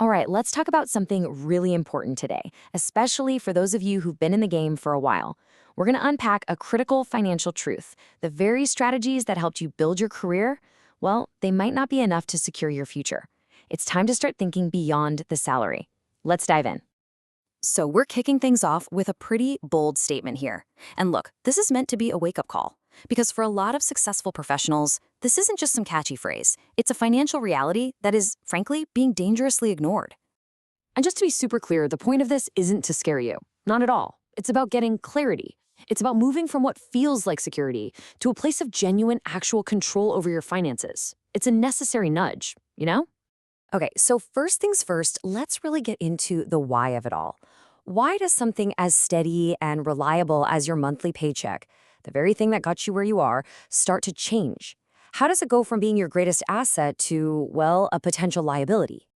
All right, let's talk about something really important today, especially for those of you who've been in the game for a while. We're going to unpack a critical financial truth. The very strategies that helped you build your career, well, they might not be enough to secure your future. It's time to start thinking beyond the salary. Let's dive in. So we're kicking things off with a pretty bold statement here. And look, this is meant to be a wake-up call. Because for a lot of successful professionals, this isn't just some catchy phrase. It's a financial reality that is, frankly, being dangerously ignored. And just to be super clear, the point of this isn't to scare you. Not at all. It's about getting clarity. It's about moving from what feels like security to a place of genuine, actual control over your finances. It's a necessary nudge, you know? Okay, so first things first, let's really get into the why of it all. Why does something as steady and reliable as your monthly paycheck, the very thing that got you where you are, start to change? How does it go from being your greatest asset to, well, a potential liability?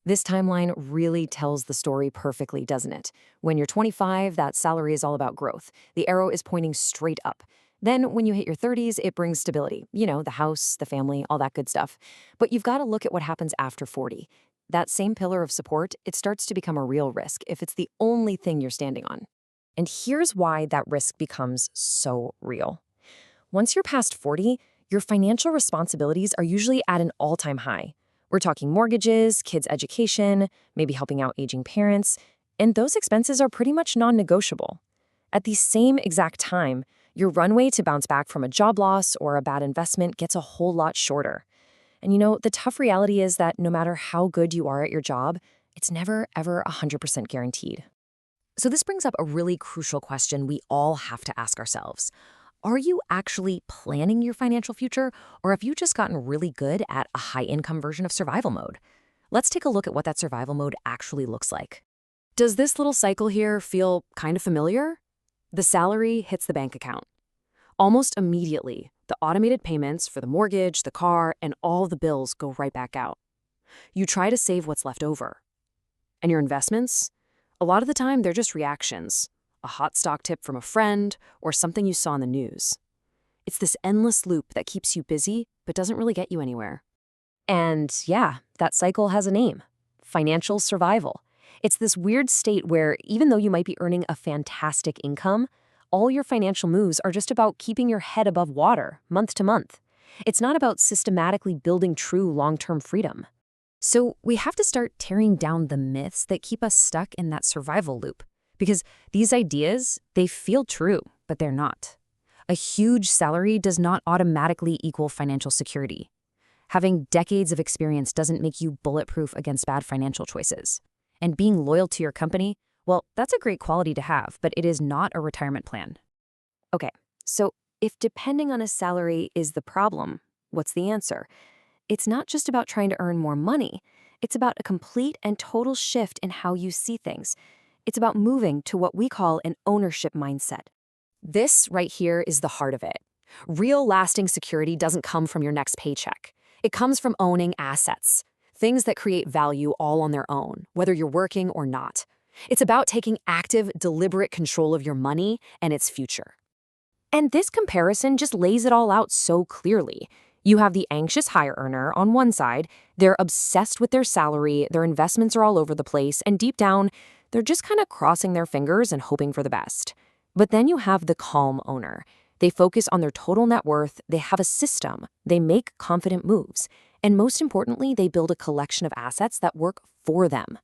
This timeline really tells the story perfectly, doesn't it? When you're 25, that salary is all about growth. The arrow is pointing straight up. Then when you hit your 30s, it brings stability. You know, the house, the family, all that good stuff. But you've got to look at what happens after 40. That same pillar of support, it starts to become a real risk if it's the only thing you're standing on. And here's why that risk becomes so real. Once you're past 40, your financial responsibilities are usually at an all-time high. We're talking mortgages, kids' education, maybe helping out aging parents, and those expenses are pretty much non-negotiable. At the same exact time, your runway to bounce back from a job loss or a bad investment gets a whole lot shorter. And you know, the tough reality is that no matter how good you are at your job, it's never, ever 100% guaranteed. So this brings up a really crucial question we all have to ask ourselves. Are you actually planning your financial future, or have you just gotten really good at a high-income version of survival mode? Let's take a look at what that survival mode actually looks like. Does this little cycle here feel kind of familiar? The salary hits the bank account. Almost immediately, the automated payments for the mortgage, the car, and all the bills go right back out. You try to save what's left over. And your investments? A lot of the time, they're just reactions. A hot stock tip from a friend, or something you saw in the news. It's this endless loop that keeps you busy, but doesn't really get you anywhere. And yeah, that cycle has a name: financial survival. It's this weird state where even though you might be earning a fantastic income, all your financial moves are just about keeping your head above water, month to month. It's not about systematically building true long-term freedom. So we have to start tearing down the myths that keep us stuck in that survival loop. Because these ideas, they feel true, but they're not. A huge salary does not automatically equal financial security. Having decades of experience doesn't make you bulletproof against bad financial choices. And being loyal to your company, well, that's a great quality to have, but it is not a retirement plan. Okay, so if depending on a salary is the problem, what's the answer? It's not just about trying to earn more money. It's about a complete and total shift in how you see things. It's about moving to what we call an ownership mindset. This right here is the heart of it. Real lasting security doesn't come from your next paycheck. It comes from owning assets, things that create value all on their own, whether you're working or not. It's about taking active, deliberate control of your money and its future. And this comparison just lays it all out so clearly. You have the anxious higher earner on one side. They're obsessed with their salary, their investments are all over the place, and deep down, they're just kind of crossing their fingers and hoping for the best. But then you have the calm owner. They focus on their total net worth, they have a system, they make confident moves, and most importantly, they build a collection of assets that work for them.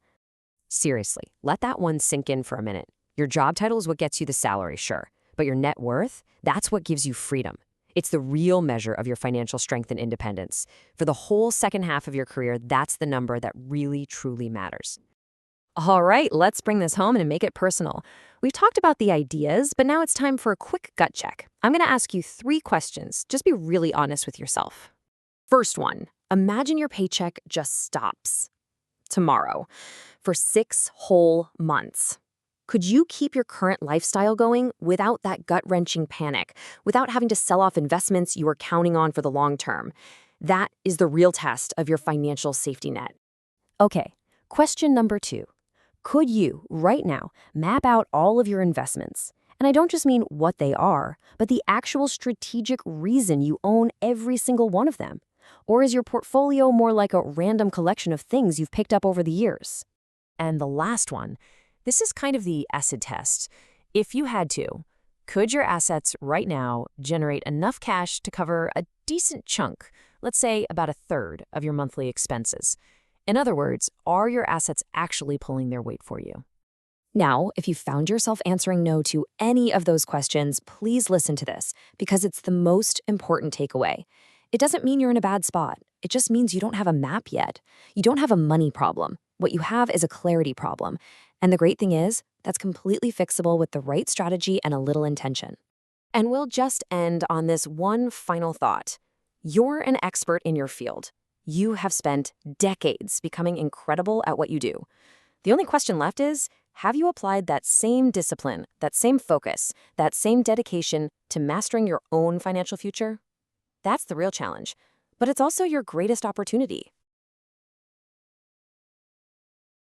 Seriously, let that one sink in for a minute. Your job title is what gets you the salary, sure, but your net worth, that's what gives you freedom. It's the real measure of your financial strength and independence. For the whole second half of your career, that's the number that really, truly matters. All right, let's bring this home and make it personal. We've talked about the ideas, but now it's time for a quick gut check. I'm going to ask you 3 questions. Just be really honest with yourself. First one, imagine your paycheck just stops tomorrow for 6 whole months. Could you keep your current lifestyle going without that gut-wrenching panic, without having to sell off investments you were counting on for the long term? That is the real test of your financial safety net. Okay, question number 2. Could you, right now, map out all of your investments? And I don't just mean what they are, but the actual strategic reason you own every single one of them. Or is your portfolio more like a random collection of things you've picked up over the years? And the last one, this is kind of the acid test. If you had to, could your assets right now generate enough cash to cover a decent chunk, let's say about a third of your monthly expenses? In other words, are your assets actually pulling their weight for you? Now, if you found yourself answering no to any of those questions, please listen to this because it's the most important takeaway. It doesn't mean you're in a bad spot. It just means you don't have a map yet. You don't have a money problem. What you have is a clarity problem. And the great thing is, that's completely fixable with the right strategy and a little intention. And we'll just end on this one final thought. You're an expert in your field. You have spent decades becoming incredible at what you do. The only question left is, have you applied that same discipline, that same focus, that same dedication to mastering your own financial future? That's the real challenge, but it's also your greatest opportunity.